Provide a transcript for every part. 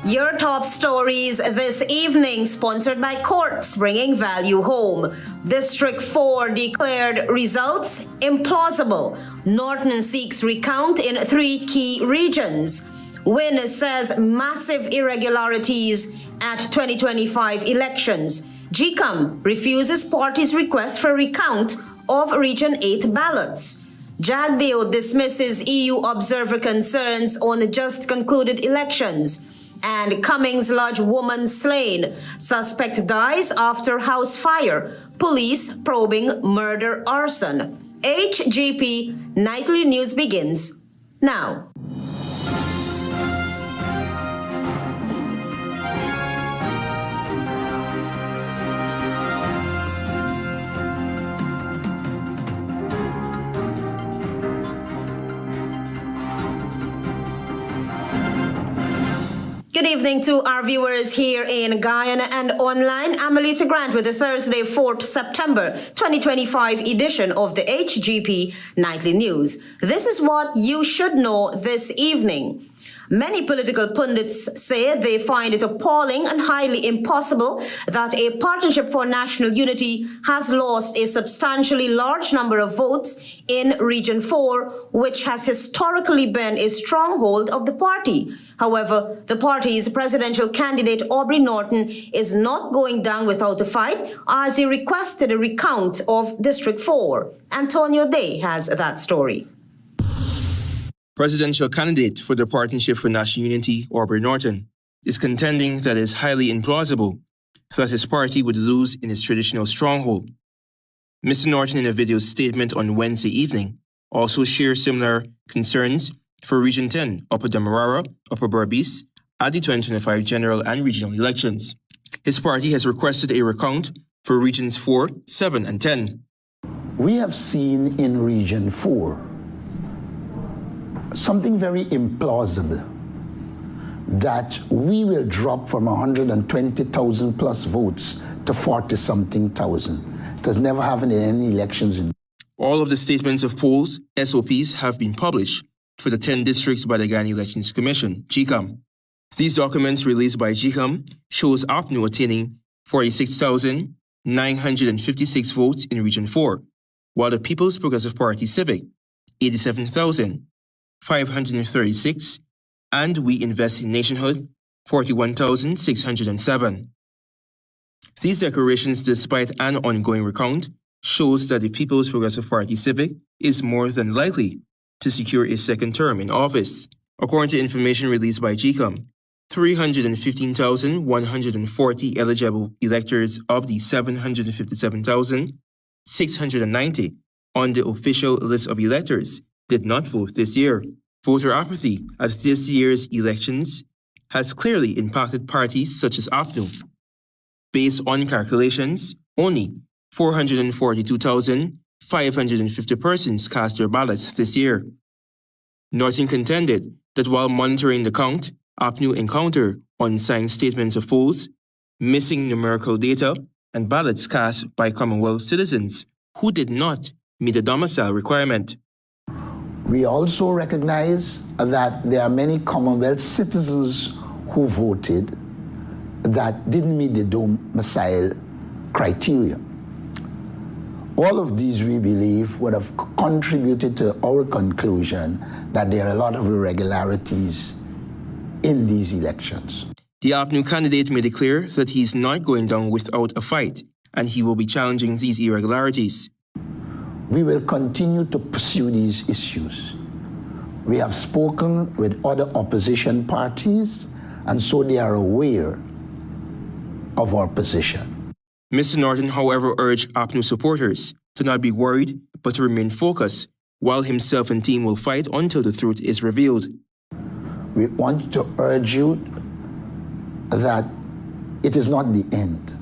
Your top stories this evening, sponsored by Courts Bringing Value Home. District 4 declared results implausible. Norton seeks recount in 3 key regions. Win says massive irregularities at 2025 elections. GECOM refuses party's request for recount of Region 8 ballots. JAGDEO dismisses EU observer concerns on the just concluded elections. And Cummings Lodge woman slain. Suspect dies after house fire. Police probing murder arson. HGP Nightly News begins now. Good evening to our viewers here in Guyana and online. I'm ALETHEA Grant with the Thursday, 4th September 2025 edition of the HGP Nightly News. This is what you should know this evening. Many political pundits say they find it appalling and highly impossible that a Partnership for National Unity has lost a substantially large number of votes in Region 4, which has historically been a stronghold of the party. However, the party's presidential candidate Aubrey Norton is not going down without a fight, as he requested a recount of District 4. Antonio Day has that story. Presidential candidate for the Partnership for National Unity, Aubrey Norton, is contending that it is highly implausible that his party would lose in its traditional stronghold. Mr. Norton, in a video statement on Wednesday evening, also shared similar concerns for Region 10, Upper Demerara, Upper Berbice, at the 2025 general and regional elections. His party has requested a recount for Regions 4, 7, and 10. We have seen in Region 4 something very implausible, that we will drop from 120,000 plus votes to 40-something thousand. It has never happened in any elections. All of the statements of polls, SOPs, have been published for the 10 districts by the Guyana Elections Commission, GECOM. These documents released by GECOM shows APNU attaining 46,956 votes in Region 4, while the People's Progressive Party Civic, 87,536, and We Invest in Nationhood, 41,607. These declarations, despite an ongoing recount, shows that the People's Progressive Party Civic is more than likely to secure a second term in office. According to information released by GECOM, 315,140 eligible electors of the 757,690 on the official list of electors did not vote this year. Voter apathy at this year's elections has clearly impacted parties such as APNU. Based on calculations, only 442,550 persons cast their ballots this year. Norton contended that while monitoring the count, APNU encountered unsigned statements of polls, missing numerical data, and ballots cast by Commonwealth citizens who did not meet the domicile requirement. We also recognize that there are many Commonwealth citizens who voted that didn't meet the domicile criteria. All of these, we believe, would have contributed to our conclusion that there are a lot of irregularities in these elections. The APNU candidate made it clear that he is not going down without a fight, and he will be challenging these irregularities. We will continue to pursue these issues. We have spoken with other opposition parties, and so they are aware of our position. Mr. Norton, however, urged APNU supporters to not be worried, but to remain focused, while himself and team will fight until the truth is revealed. We want to urge you that it is not the end.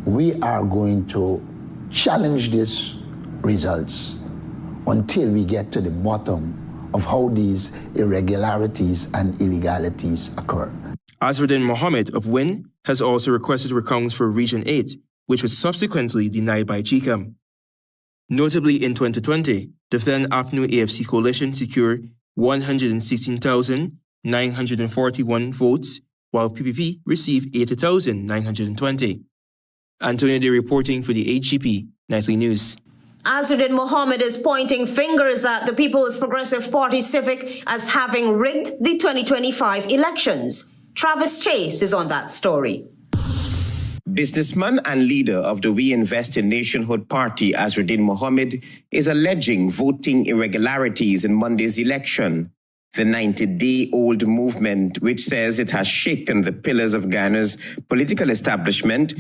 We are going to challenge these results until we get to the bottom of how these irregularities and illegalities occur. Azruddin Mohammed of WIN has also requested recounts for Region 8, which was subsequently denied by GECOM. Notably, in 2020, the then APNU AFC coalition secured 941 votes, while PPP received 80,920. Antonio Day reporting for the HGP Nightly News. Azzuddin Mohammed is pointing fingers at the People's Progressive Party Civic as having rigged the 2025 elections. Travis Chase is on that story. Businessman and leader of the We Invest in Nationhood Party, Azzuddin Mohammed, is alleging voting irregularities in Monday's election. The 90-day-old movement, which says it has shaken the pillars of Guyana's political establishment,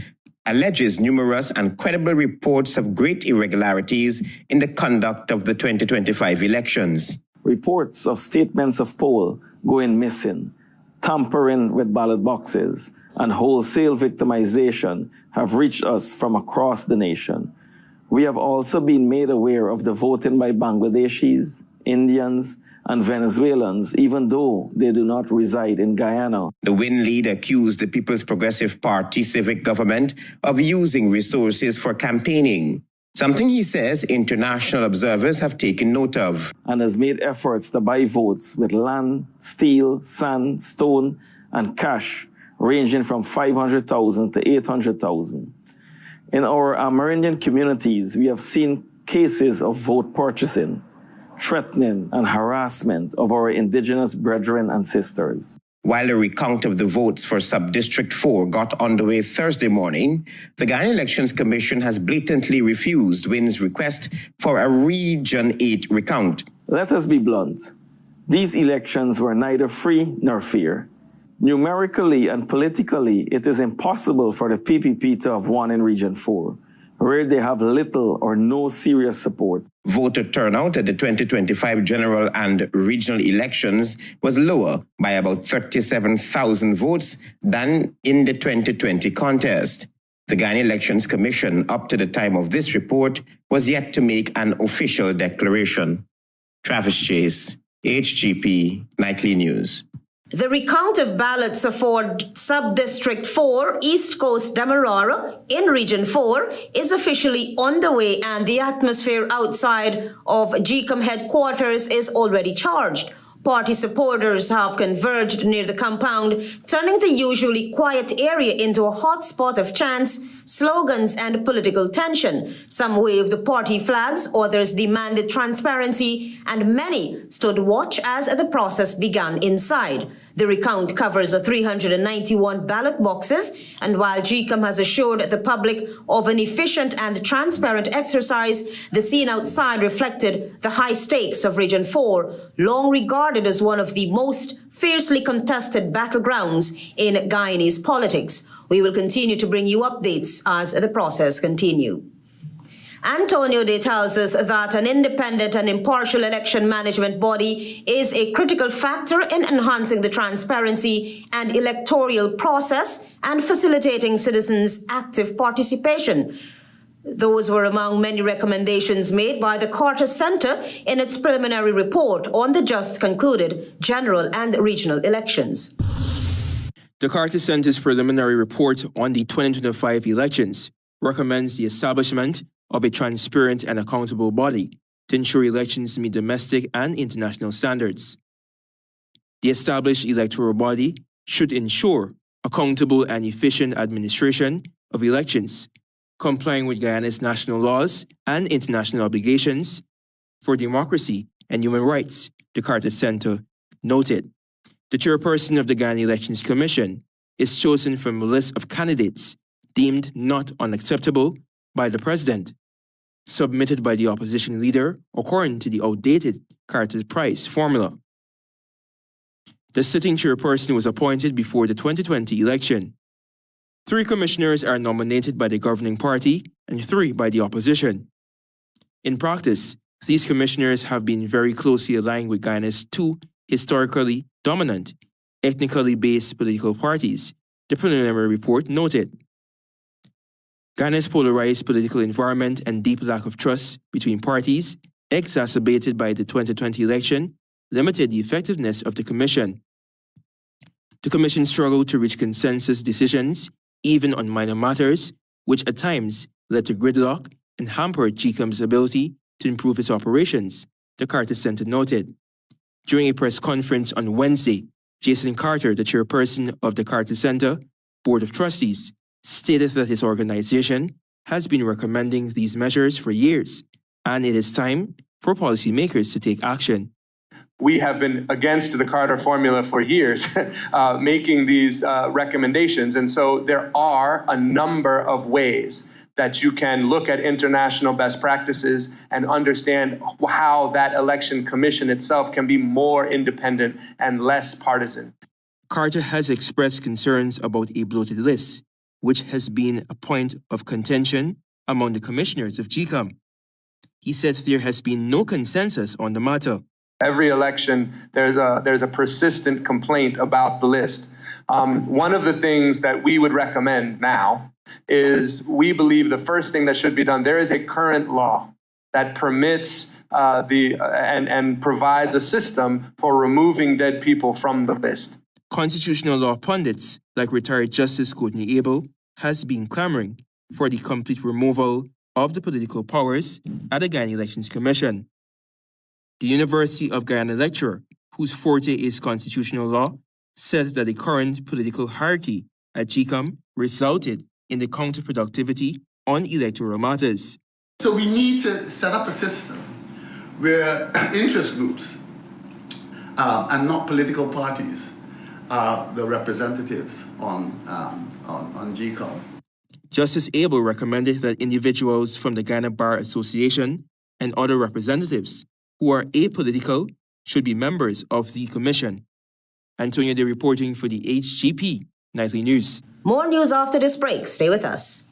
alleges numerous and credible reports of great irregularities in the conduct of the 2025 elections. Reports of statements of poll going missing, tampering with ballot boxes, and wholesale victimization have reached us from across the nation. We have also been made aware of the voting by Bangladeshis, Indians, and Venezuelans, even though they do not reside in Guyana. The WIN leader accused the People's Progressive Party civic government of using resources for campaigning, something he says international observers have taken note of. And has made efforts to buy votes with land, steel, sand, stone, and cash, ranging from 500,000 to 800,000. In our Amerindian communities, we have seen cases of vote purchasing, threatening and harassment of our indigenous brethren and sisters. While a recount of the votes for Sub-District 4 got underway Thursday morning, the Guyana Elections Commission has blatantly refused WIN's request for a Region 8 recount. Let us be blunt. These elections were neither free nor fair. Numerically and politically, it is impossible for the PPP to have won in Region 4, where they have little or no serious support. Voter turnout at the 2025 general and regional elections was lower by about 37,000 votes than in the 2020 contest. The Guyana Elections Commission, up to the time of this report, was yet to make an official declaration. Travis Chase, HGP Nightly News. The recount of ballots for Sub-District 4, East Coast Demerara in Region 4 is officially on the way, and the atmosphere outside of GECOM headquarters is already charged. Party supporters have converged near the compound, turning the usually quiet area into a hotspot of chants, slogans, and political tension. Some waved the party flags, others demanded transparency, and many stood watch as the process began inside. The recount covers 391 ballot boxes, and while GECOM has assured the public of an efficient and transparent exercise, the scene outside reflected the high stakes of Region 4, long regarded as one of the most fiercely contested battlegrounds in Guyanese politics. We will continue to bring you updates as the process continues. Antonio Day tells us that an independent and impartial election management body is a critical factor in enhancing the transparency and electoral process and facilitating citizens' active participation. Those were among many recommendations made by the Carter Center in its preliminary report on the just concluded general and regional elections. The Carter Center's preliminary report on the 2025 elections recommends the establishment of a transparent and accountable body to ensure elections meet domestic and international standards. The established electoral body should ensure accountable and efficient administration of elections, complying with Guyana's national laws and international obligations for democracy and human rights, the Carter Center noted. The chairperson of the Guyana Elections Commission is chosen from a list of candidates deemed not unacceptable by the president, submitted by the opposition leader according to the outdated Carter Price formula. The sitting chairperson was appointed before the 2020 election. 3 commissioners are nominated by the governing party and 3 by the opposition. In practice, these commissioners have been very closely aligned with Guyana's 2 historically dominant, ethnically based political parties, the preliminary report noted. Guyana's polarized political environment and deep lack of trust between parties, exacerbated by the 2020 election, limited the effectiveness of the Commission. The Commission struggled to reach consensus decisions, even on minor matters, which at times led to gridlock and hampered GECOM's ability to improve its operations, the Carter Center noted. During a press conference on Wednesday, Jason Carter, the chairperson of the Carter Center Board of Trustees, stated that his organization has been recommending these measures for years, and it is time for policymakers to take action. We have been against the Carter formula for years, making these recommendations. And so there are a number of ways that you can look at international best practices and understand how that election commission itself can be more independent and less partisan. Carter has expressed concerns about a bloated list, which has been a point of contention among the commissioners of GECOM. He said there has been no consensus on the matter. Every election, there's a persistent complaint about the list. One of the things that we would recommend now is we believe the first thing that should be done, there is a current law that permits and provides a system for removing dead people from the list. Constitutional law pundits like retired Justice Courtney Abel has been clamoring for the complete removal of the political powers at the Guyana Elections Commission. The University of Guyana lecturer, whose forte is constitutional law, said that the current political hierarchy at GECOM resulted in the counterproductivity on electoral matters. So we need to set up a system where interest groups and not political parties are the representatives on GECOM. Justice Abel recommended that individuals from the Guyana Bar Association and other representatives who are apolitical should be members of the commission. Antonio De reporting for the HGP Nightly News. More news after this break. Stay with us.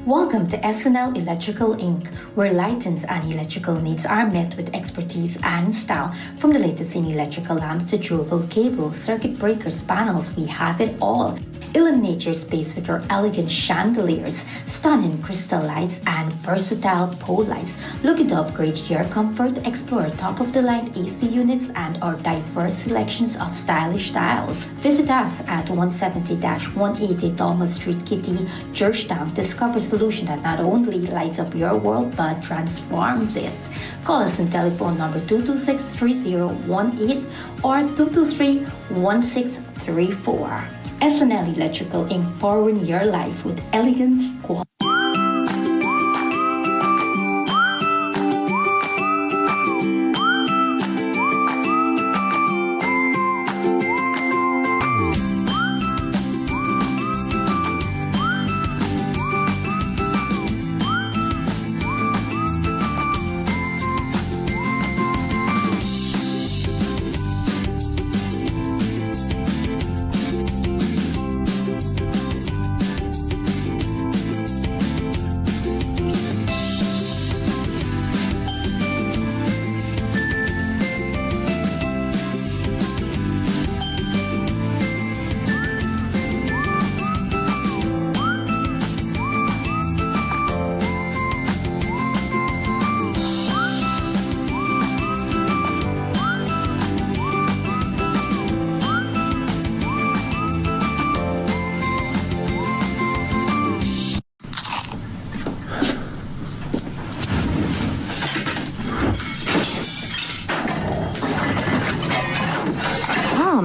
Welcome to SNL Electrical Inc., where lighting and electrical needs are met with expertise and style. From the latest in electrical lamps to durable cables, circuit breakers, panels, we have it all. Illuminate your space with our elegant chandeliers, stunning crystal lights, and versatile pole lights. Looking to upgrade your comfort? Explore top-of-the-line AC units and our diverse selections of stylish styles. Visit us at 170-180 Thomas Street, Kitty, Georgetown. Discover a solution that not only lights up your world but transforms it. Call us on telephone number 226-3018 or 223-1634. SNL Electrical Inc., powering your life with elegance, quality.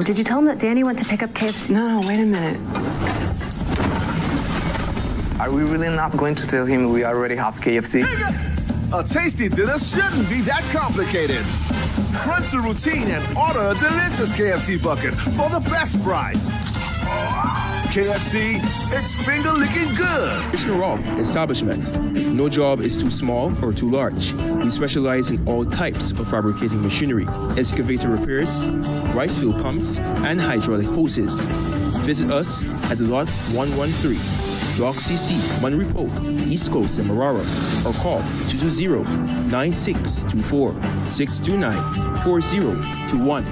Did you tell him that Danny went to pick up KFC? No, wait a minute. Are we really not going to tell him we already have KFC? A tasty dinner shouldn't be that complicated. Crunch the routine and order a delicious KFC bucket for the best price. KFC, it's finger-licking good. Commissioner Rolfe Establishment. No job is too small or too large. We specialize in all types of fabricating machinery, excavator repairs, rice field pumps, and hydraulic hoses. Visit us at Lot 113, Block CC, Manripo, East Coast, and Marara, or call 220-9624-629-4021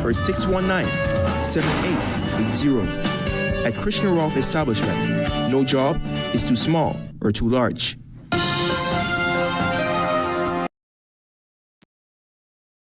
or 619-7880. At Krishna Rolf Establishment, no job is too small or too large.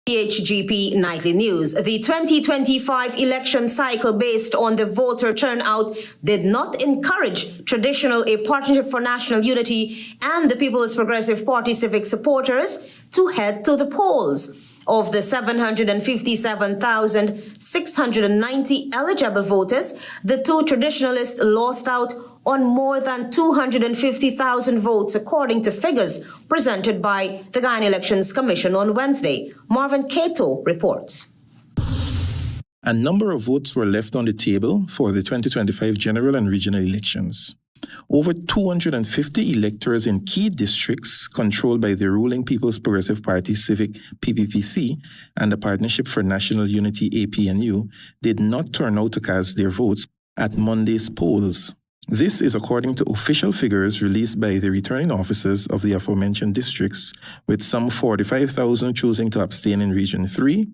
HGP Nightly News. The 2025 election cycle based on the voter turnout did not encourage traditional A Partnership for National Unity and the People's Progressive Party civic supporters to head to the polls. Of the 757,690 eligible voters, the two traditionalists lost out on more than 250,000 votes, according to figures presented by the Guyana Elections Commission on Wednesday. Marvin Cato reports. A number of votes were left on the table for the 2025 general and regional elections. Over 250 electors in key districts controlled by the ruling People's Progressive Party Civic PPPC and the Partnership for National Unity APNU did not turn out to cast their votes at Monday's polls. This is according to official figures released by the returning officers of the aforementioned districts, with some 45,000 choosing to abstain in Region 3,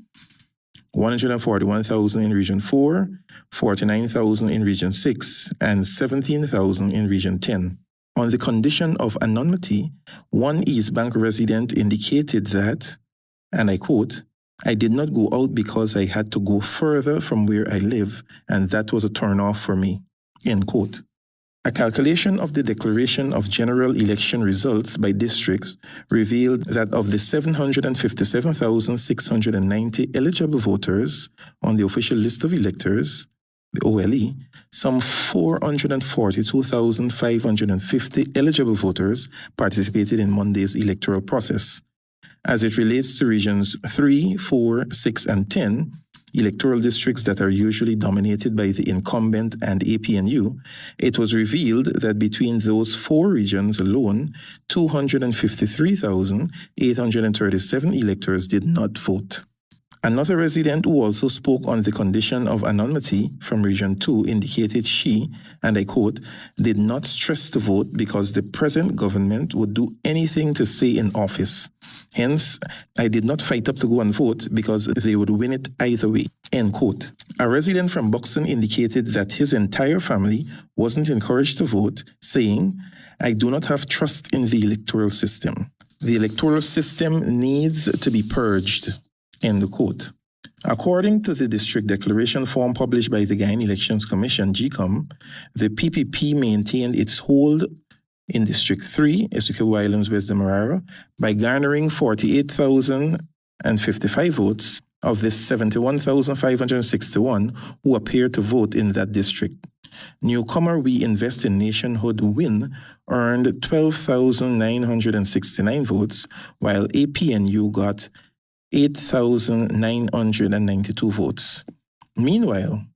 141,000 in Region 4, 49,000 in Region 6, and 17,000 in Region 10. On the condition of anonymity, one East Bank resident indicated that, and I quote, "I did not go out because I had to go further from where I live, and that was a turn-off for me," end quote. A calculation of the declaration of general election results by districts revealed that of the 757,690 eligible voters on the official list of electors, the OLE, some 442,550 eligible voters participated in Monday's electoral process. As it relates to regions 3, 4, 6, and 10, electoral districts that are usually dominated by the incumbent and APNU, it was revealed that between those four regions alone, 253,837 electors did not vote. Another resident who also spoke on the condition of anonymity from Region 2 indicated she, and I quote, "did not stress to vote because the present government would do anything to stay in office. Hence, I did not fight up to go and vote because they would win it either way," end quote. A resident from Buxton indicated that his entire family wasn't encouraged to vote, saying, "I do not have trust in the electoral system. The electoral system needs to be purged," end quote. According to the district declaration form published by the Guyana Elections Commission, GECOM, the PPP maintained its hold in District 3, Essequibo Islands, West Demerara, by garnering 48,055 votes of the 71,561 who appeared to vote in that district. Newcomer We Invest in Nationhood WIN earned 12,969 votes, while APNU got 8,992 votes. Meanwhile,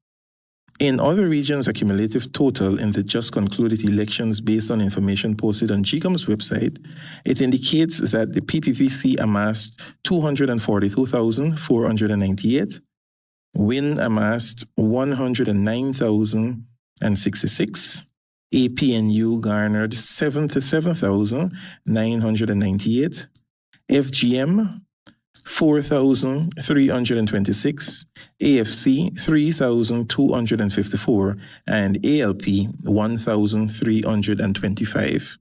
in other regions' accumulative total in the just concluded elections based on information posted on GECOM's website, it indicates that the PPPC amassed 242,498, WIN amassed 109,066, APNU garnered 77,998, FGM 4,326, AFC 3,254, and ALP 1,325.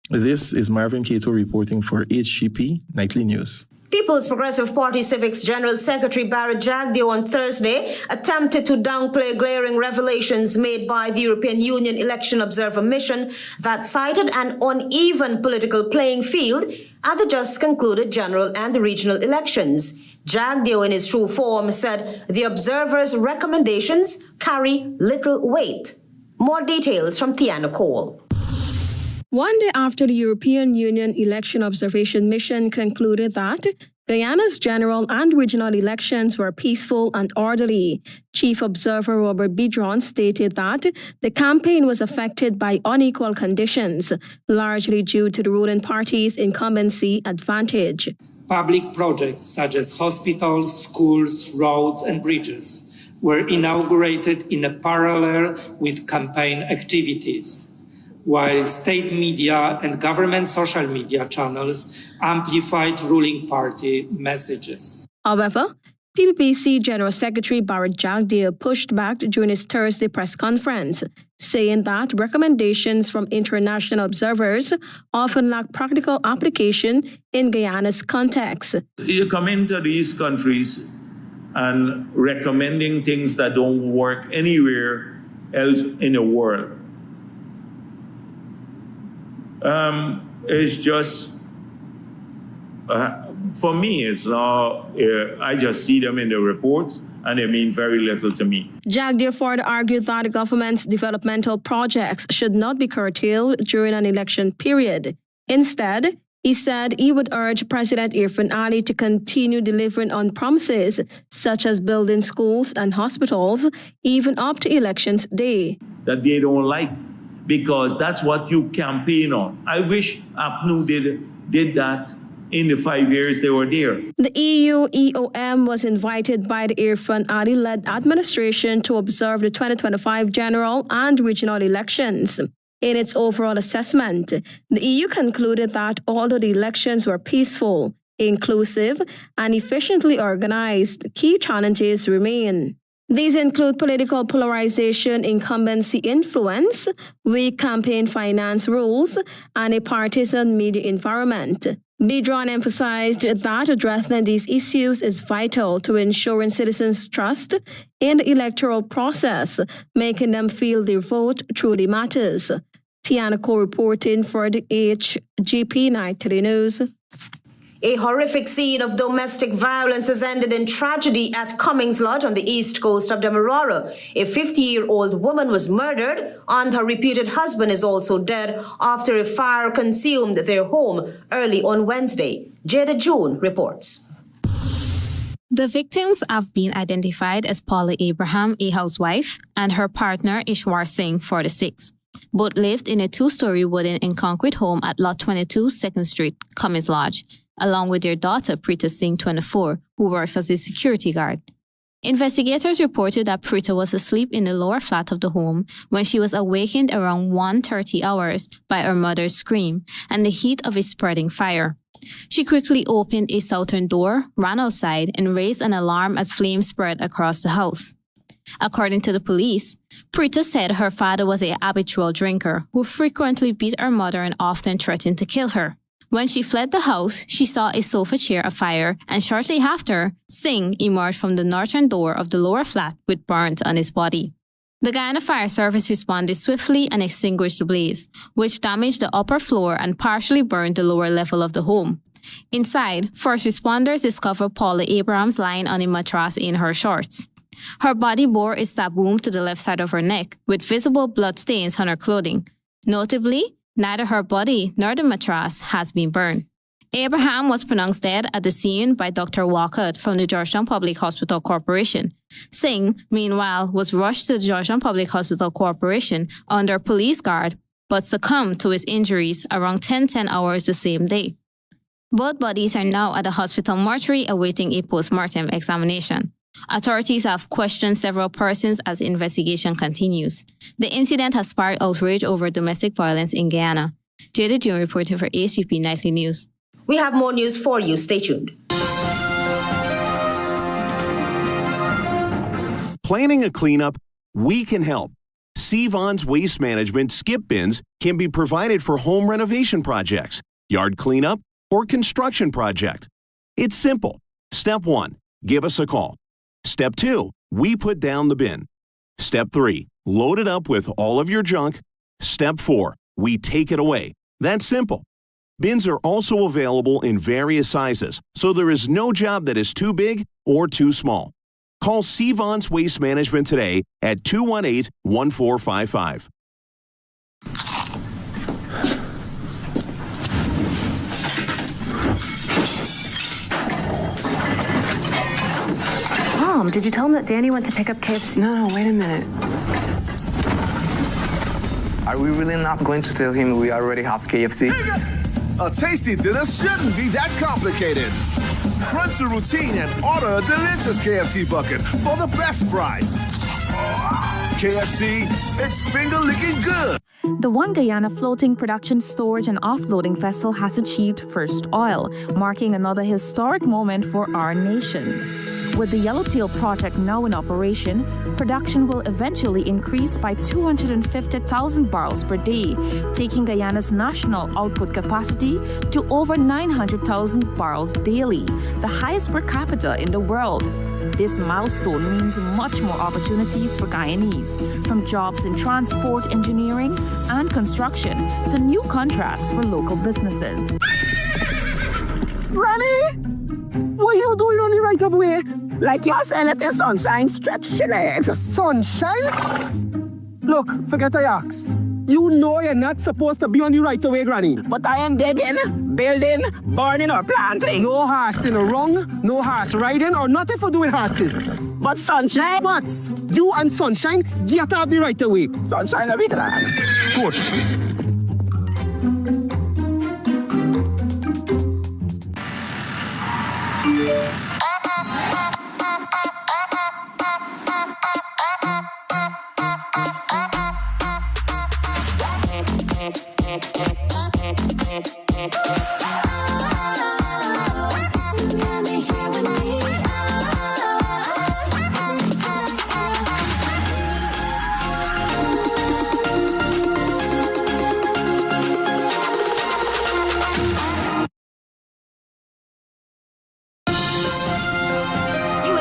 This is Marvin Cato reporting for HGP Nightly News. People's Progressive Party Civic's General Secretary Barrett JAGDEO on Thursday attempted to downplay glaring revelations made by the European Union Election Observer Mission that cited an uneven political playing field at the just concluded general and regional elections. JAGDEO, in his true form, said the observers' recommendations carry little weight. More details from Tiana Cole. One day after the European Union Election Observation Mission concluded that Guyana's general and regional elections were peaceful and orderly, Chief Observer Robert Bidron stated that the campaign was affected by unequal conditions, largely due to the ruling party's incumbency advantage. Public projects such as hospitals, schools, roads, and bridges were inaugurated in a parallel with campaign activities, while state media and government social media channels amplified ruling party messages. However, PPPC General Secretary Barrett Jagdeo pushed back during his Thursday press conference, saying that recommendations from international observers often lack practical application in Guyana's context. You come into these countries and recommending things that don't work anywhere else in the world. It's just, for me, it's not, I just see them in the reports and they mean very little to me. Jagdeo further argued that the government's developmental projects should not be curtailed during an election period. Instead, he said he would urge President Irfaan Ali to continue delivering on promises such as building schools and hospitals, even up to elections day. That they don't like, because that's what you campaign on. I wish APNU did that in the 5 years they were there. The EU EOM was invited by the Irfaan Ali-led administration to observe the 2025 general and regional elections. In its overall assessment, the EU concluded that although the elections were peaceful, inclusive, and efficiently organized, key challenges remain. These include political polarization, incumbency influence, weak campaign finance rules, and a partisan media environment. Bidron emphasized that addressing these issues is vital to ensuring citizens' trust in the electoral process, making them feel their vote truly matters. Tiana Ko reporting for the HGP Nightly News. A horrific scene of domestic violence has ended in tragedy at Cummings Lodge on the east coast of Demerara. A 50-year-old woman was murdered and her reputed husband is also dead after a fire consumed their home early on Wednesday. Jada June reports. The victims have been identified as Paula Abraham, a housewife, and her partner Ishwar Singh, 46. Both lived in a two-story wooden and concrete home at Lot 22, 2nd Street, Cummings Lodge, along with their daughter Preeta Singh, 24, who works as a security guard. Investigators reported that Preeta was asleep in the lower flat of the home when she was awakened around 1:30 hours by her mother's scream and the heat of a spreading fire. She quickly opened a southern door, ran outside, and raised an alarm as flames spread across the house. According to the police, Preeta said her father was an habitual drinker who frequently beat her mother and often threatened to kill her. When she fled the house, she saw a sofa chair afire, and shortly after, Singh emerged from the northern door of the lower flat with burns on his body. The Guyana Fire Service responded swiftly and extinguished the blaze, which damaged the upper floor and partially burned the lower level of the home. Inside, first responders discovered Paula Abrams lying on a mattress in her shorts. Her body bore a stab wound to the left side of her neck, with visible blood stains on her clothing. Notably, neither her body nor the mattress has been burned. Abraham was pronounced dead at the scene by Dr. Walcott from the Georgetown Public Hospital Corporation. Singh, meanwhile, was rushed to the Georgetown Public Hospital Corporation under police guard, but succumbed to his injuries around 10 hours the same day. Both bodies are now at the hospital mortuary awaiting a post-mortem examination. Authorities have questioned several persons as investigation continues. The incident has sparked outrage over domestic violence in Guyana. Jada June reporting for HGP Nightly News. We have more news for you. Stay tuned. Planning a cleanup? We can help. Sevon's Waste Management skip bins can be provided for home renovation projects, yard cleanup, or construction project. It's simple. Step 1, give us a call. Step 2, we put down the bin. Step 3, load it up with all of your junk. Step 4, we take it away. That's simple. Bins are also available in various sizes, so there is no job that is too big or too small. Call Sevon's Waste Management today at 218-1455. Mom, did you tell him that Danny went to pick up KFC? No, wait a minute. Are we really not going to tell him we already have KFC? A tasty dinner shouldn't be that complicated. Crunch the routine and order a delicious KFC bucket for the best price. KFC, it's finger-licking good. The One Guyana floating production, storage, and offloading vessel has achieved first oil, marking another historic moment for our nation. With the Yellowtail project now in operation, production will eventually increase by 250,000 barrels per day, taking Guyana's national output capacity to over 900,000 barrels daily, the highest per capita in the world. This milestone means much more opportunities for Guyanese, from jobs in transport, engineering, and construction to new contracts for local businesses. Remy, what are you doing on the right of way? Like you're saying let the sunshine stretch your legs. Sunshine? Look, forget I ask. You know you're not supposed to be on the right of way, Granny. But I am digging, building, burning, or planting. No horsing wrong, no horse riding, or nothing for doing horses. But sunshine? But you and sunshine get out the right of way. Sunshine, I'll be glad. Good.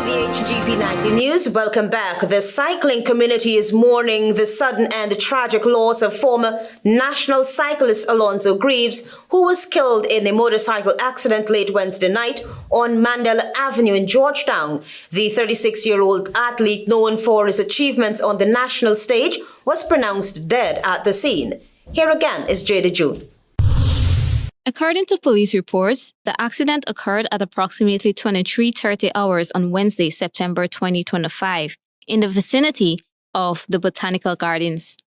HGP Nightly News. Welcome back. The cycling community is mourning the sudden and tragic loss of former national cyclist Alonzo Greaves, who was killed in a motorcycle accident late Wednesday night on Mandela Avenue in Georgetown. The 36-year-old athlete, known for his achievements on the national stage, was pronounced dead at the scene. Here again is JAGDEO. According to police reports, the accident occurred at approximately 23:30 hours on Wednesday, September 2025, in the vicinity of the Botanical Gardens.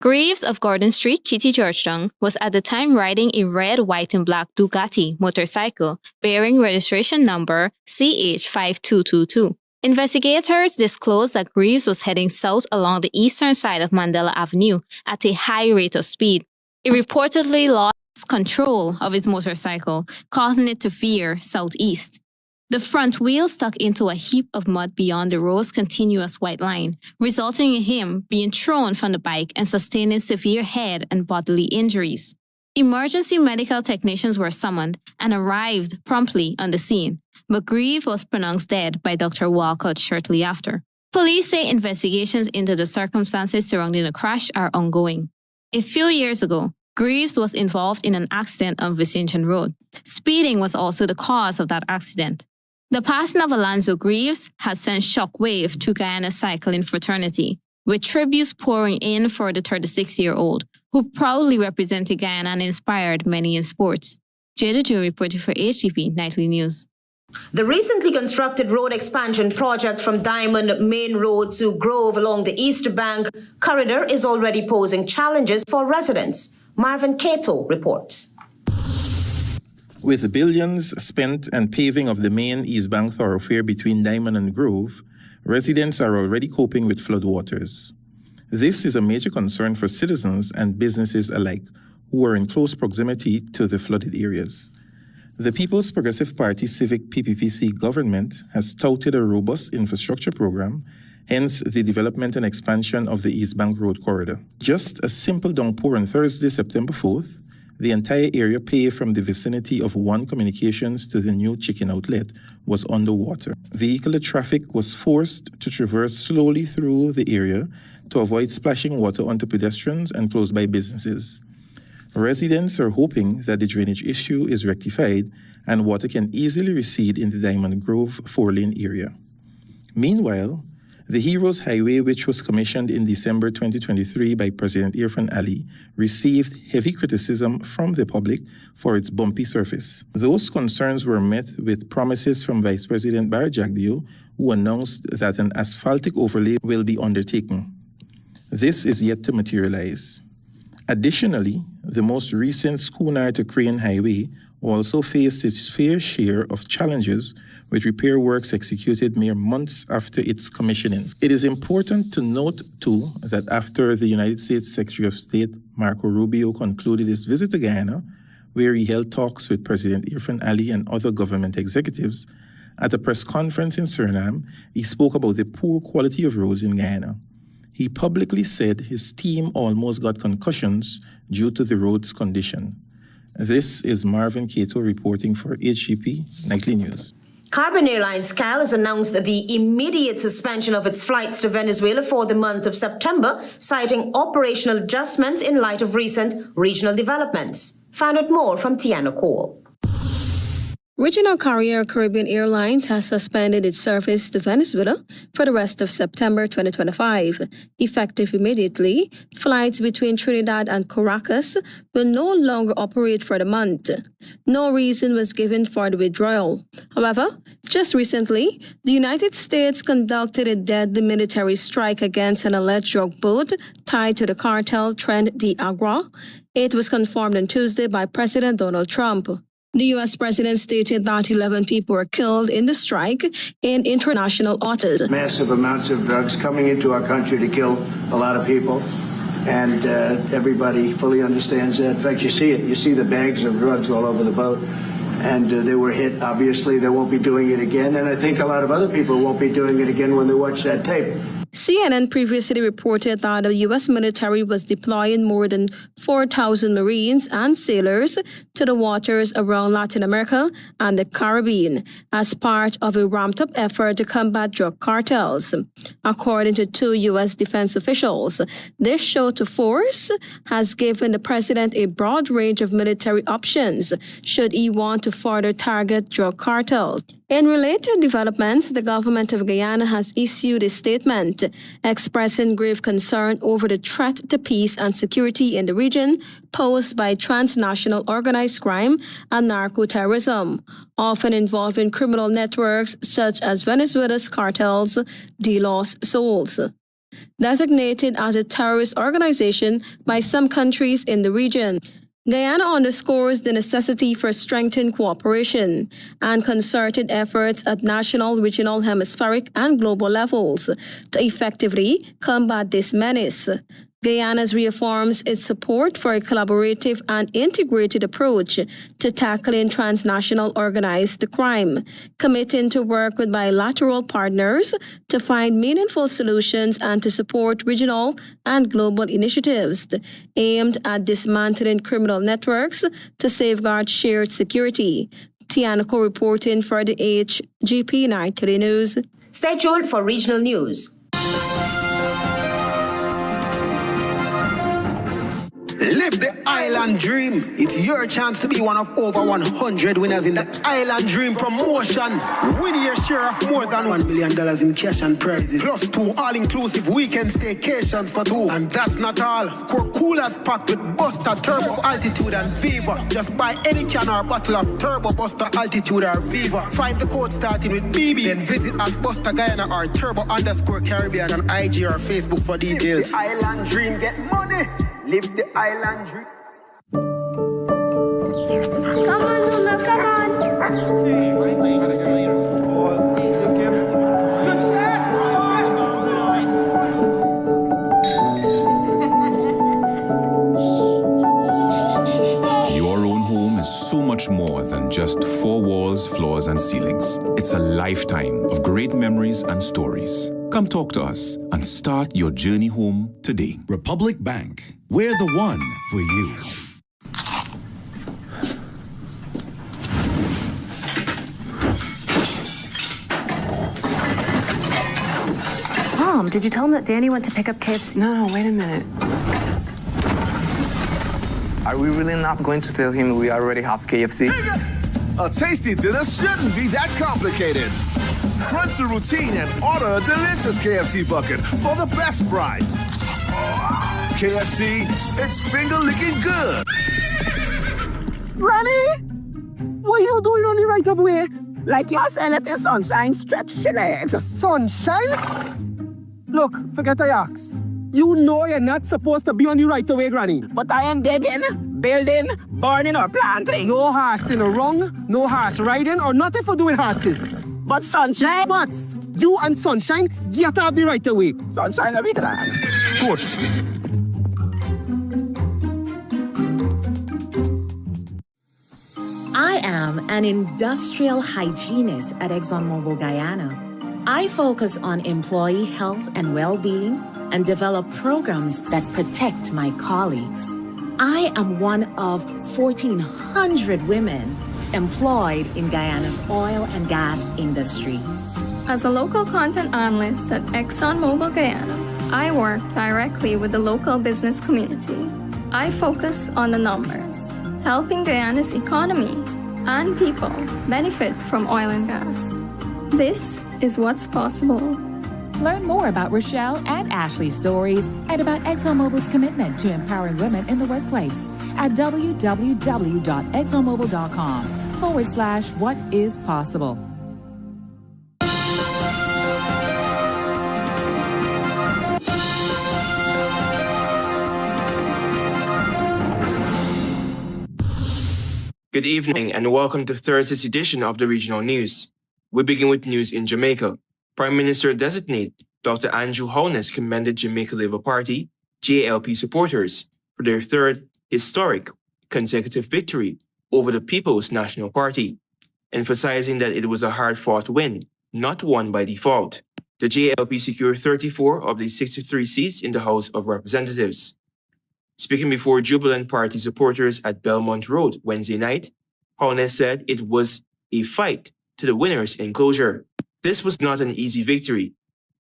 Greaves of Gordon Street, Kitty, Georgetown, was at the time riding a red, white, and black Ducati motorcycle bearing registration number CH5222. Investigators disclosed that Greaves was heading south along the eastern side of Mandela Avenue at a high rate of speed. He reportedly lost control of his motorcycle, causing it to veer southeast. The front wheel stuck into a heap of mud beyond the road's continuous white line, resulting in him being thrown from the bike and sustaining severe head and bodily injuries. Emergency medical technicians were summoned and arrived promptly on the scene, but Greaves was pronounced dead by Dr. Walcott shortly after. Police say investigations into the circumstances surrounding the crash are ongoing. A few years ago, Greaves was involved in an accident on Vincentian Road. Speeding was also the cause of that accident. The passing of Alonzo Greaves has sent shockwave to Guyana's cycling fraternity, with tributes pouring in for the 36-year-old, who proudly represented Guyana and inspired many in sports. JAGDEO reported for HGP Nightly News. The recently constructed road expansion project from Diamond Main Road to Grove along the East Bank corridor is already posing challenges for residents. Marvin Cato reports. With billions spent and paving of the main East Bank thoroughfare between Diamond and Grove, residents are already coping with floodwaters. This is a major concern for citizens and businesses alike who are in close proximity to the flooded areas. The People's Progressive Party Civic PPPC government has touted a robust infrastructure program, hence the development and expansion of the East Bank Road corridor. Just a simple downpour on Thursday, September 4th, the entire area paved from the vicinity of One Communications to the new chicken outlet was underwater. Vehicular traffic was forced to traverse slowly through the area to avoid splashing water onto pedestrians and close-by businesses. Residents are hoping that the drainage issue is rectified and water can easily recede in the Diamond Grove 4-lane area. Meanwhile, the Heroes Highway, which was commissioned in December 2023 by President Irfan Ali, received heavy criticism from the public for its bumpy surface. Those concerns were met with promises from Vice President JAGDEO, who announced that an asphaltic overlay will be undertaken. This is yet to materialize. Additionally, the most recent Schooner to Crane Highway, also faced its fair share of challenges with repair works executed mere months after its commissioning. It is important to note, too, that after the United States Secretary of State Marco Rubio concluded his visit to Guyana, where he held talks with President Irfan Ali and other government executives, at a press conference in Suriname, he spoke about the poor quality of roads in Guyana. He publicly said his team almost got concussions due to the road's condition. This is Marvin Cato reporting for HGP Nightly News. Carbon Airlines CAL has announced the immediate suspension of its flights to Venezuela for the month of September, citing operational adjustments in light of recent regional developments. Find out more from Tiana Cole. Regional carrier Caribbean Airlines has suspended its service to Venezuela for the rest of September 2025. Effective immediately, flights between Trinidad and Caracas will no longer operate for the month. No reason was given for the withdrawal. However, just recently, the United States conducted a deadly military strike against an alleged drug boat tied to the cartel Tren de Agua. It was confirmed on Tuesday by President Donald Trump. The U.S. president stated that 11 people were killed in the strike in international waters. Massive amounts of drugs coming into our country to kill a lot of people, and everybody fully understands that. In fact, you see it. You see the bags of drugs all over the boat, and they were hit. Obviously, they won't be doing it again, and I think a lot of other people won't be doing it again when they watch that tape. CNN previously reported that the U.S. military was deploying more than 4,000 Marines and sailors to the waters around Latin America and the Caribbean as part of a ramped-up effort to combat drug cartels. According to two U.S. defense officials, this show to force has given the president a broad range of military options should he want to further target drug cartels. In related developments, the government of Guyana has issued a statement expressing grave concern over the threat to peace and security in the region posed by transnational organized crime and narco-terrorism, often involving criminal networks such as Venezuela's cartels De Los Sols. Designated as a terrorist organization by some countries in the region, Guyana underscores the necessity for strengthened cooperation and concerted efforts at national, regional, hemispheric, and global levels to effectively combat this menace. Guyana reaffirms its support for a collaborative and integrated approach to tackling transnational organized crime, committing to work with bilateral partners to find meaningful solutions and to support regional and global initiatives aimed at dismantling criminal networks to safeguard shared security. Tiana reporting for the HGP Nightly News. Stay tuned for regional news. Live the island dream. It's your chance to be one of over 100 winners in the Island Dream promotion. Win your share of more than $1 million in cash and prizes, plus 2 all-inclusive weekend staycations for 2. And that's not all. Score coolers packed with Buster, Turbo, Altitude, and Viva. Just buy any can or bottle of Turbo, Buster, Altitude, or Viva. Find the code starting with BB, then visit at Buster Guyana or Turbo_Caribbean on IG or Facebook for details. The island dream, get money. Live the island dream. Come on, Luna, come on. Your own home is so much more than just 4 walls, floors, and ceilings. It's a lifetime of great memories and stories. Come talk to us and start your journey home today. Republic Bank. We're the one for you. Mom, did you tell him that Danny went to pick up KFC? No, wait a minute. Are we really not going to tell him we already have KFC? A tasty dinner shouldn't be that complicated. Crunch the routine and order a delicious KFC bucket for the best price. KFC, it's finger-licking good. Granny, what you doing on the right of way? Like you're saying let the sunshine stretch your legs. Sunshine? Look, forget I ask. You know you're not supposed to be on the right of way, Granny. But I am digging. building, burning or planting. No horse in the wrong, no horse riding or nothing for doing horses. But Sunshine, But you and Sunshine get out the right away. Sunshine, a bit of that. Good. I am an industrial hygienist at ExxonMobil Guyana. I focus on employee health and well-being and develop programs that protect my colleagues. I am one of 1,400 women employed in Guyana's oil and gas industry. As a local content analyst at ExxonMobil Guyana, I work directly with the local business community. I focus on the numbers, helping Guyana's economy and people benefit from oil and gas. This is what's possible. Learn more about Rochelle and Ashley's stories and about ExxonMobil's commitment to empowering women in the workplace at www.exxonmobil.com/what-is-possible. Good evening and welcome to Thursday's edition of the Regional News. We begin with news in Jamaica. Prime Minister-designate Dr. Andrew Holness commended Jamaica Labour Party, JLP supporters for their third historic consecutive victory over the People's National Party, emphasizing that it was a hard-fought win, not won by default. The JLP secured 34 of the 63 seats in the House of Representatives. Speaking before jubilant party supporters at Belmont Road Wednesday night, Holness said it was a fight to the winner's enclosure. This was not an easy victory.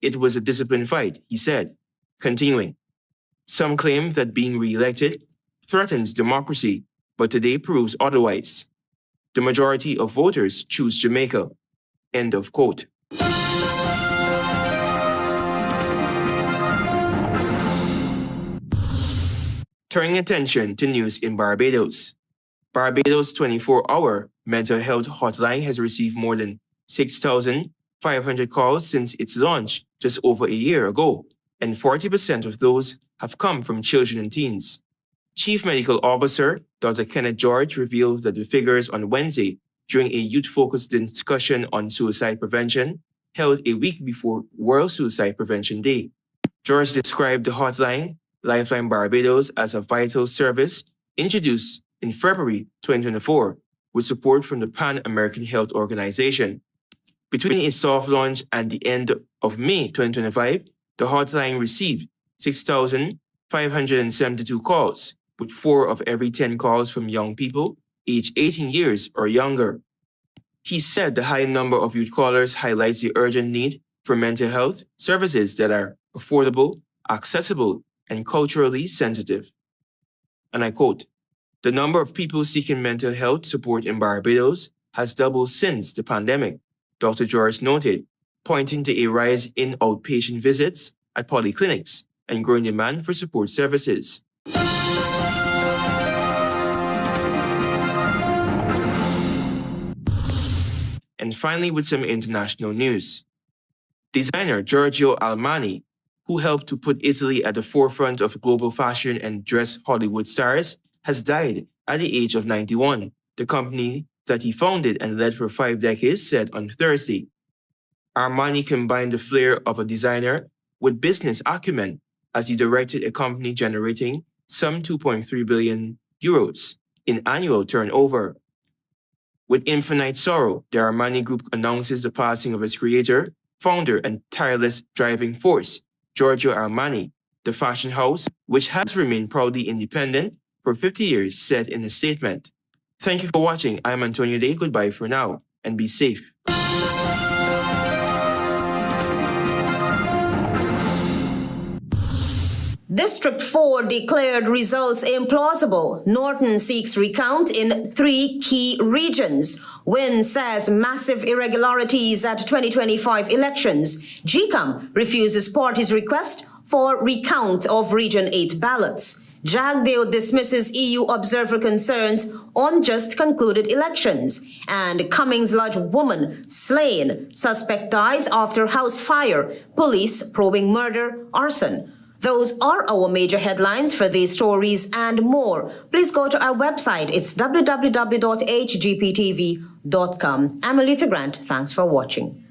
It was a disciplined fight, he said, continuing. Some claim that being re-elected threatens democracy, but today proves otherwise. The majority of voters choose Jamaica. End of quote. Turning attention to news in Barbados. Barbados' 24-hour mental health hotline has received more than 6,500 calls since its launch just over a year ago, and 40% of those have come from children and teens. Chief Medical Officer Dr. Kenneth George revealed that the figures on Wednesday during a youth-focused discussion on suicide prevention held a week before World Suicide Prevention Day. George described the hotline, Lifeline Barbados, as a vital service introduced in February 2024 with support from the Pan-American Health Organization. Between its soft launch and the end of May 2025, the hotline received 6,572 calls, with 4 of every 10 calls from young people aged 18 years or younger. He said the high number of youth callers highlights the urgent need for mental health services that are affordable, accessible, and culturally sensitive. And I quote, "The number of people seeking mental health support in Barbados has doubled since the pandemic," Dr. George noted, pointing to a rise in outpatient visits at polyclinics and growing demand for support services. And finally, with some international news. Designer Giorgio Armani, who helped to put Italy at the forefront of global fashion and dress Hollywood stars, has died at the age of 91, the company that he founded and led for 5 decades said on Thursday. Armani combined the flair of a designer with business acumen as he directed a company generating some 2.3 billion euros in annual turnover. With infinite sorrow, the Armani Group announces the passing of its creator, founder, and tireless driving force, Giorgio Armani. The fashion house, which has remained proudly independent for 50 years, said in a statement. Thank you for watching. I'm Antonio Day. Goodbye for now, and be safe. District 4 declared results implausible. Norton seeks recount in 3 key regions. Wynne says massive irregularities at 2025 elections. GECOM refuses party's request for recount of Region 8 ballots. JAGDEO dismisses EU observer concerns on just concluded elections. And Cummings Lodge woman slain. Suspect dies after house fire. Police probing murder, arson. Those are our major headlines for these stories and more. Please go to our website. It's www.hgptv.com. I'm ALETHEA Grant. Thanks for watching.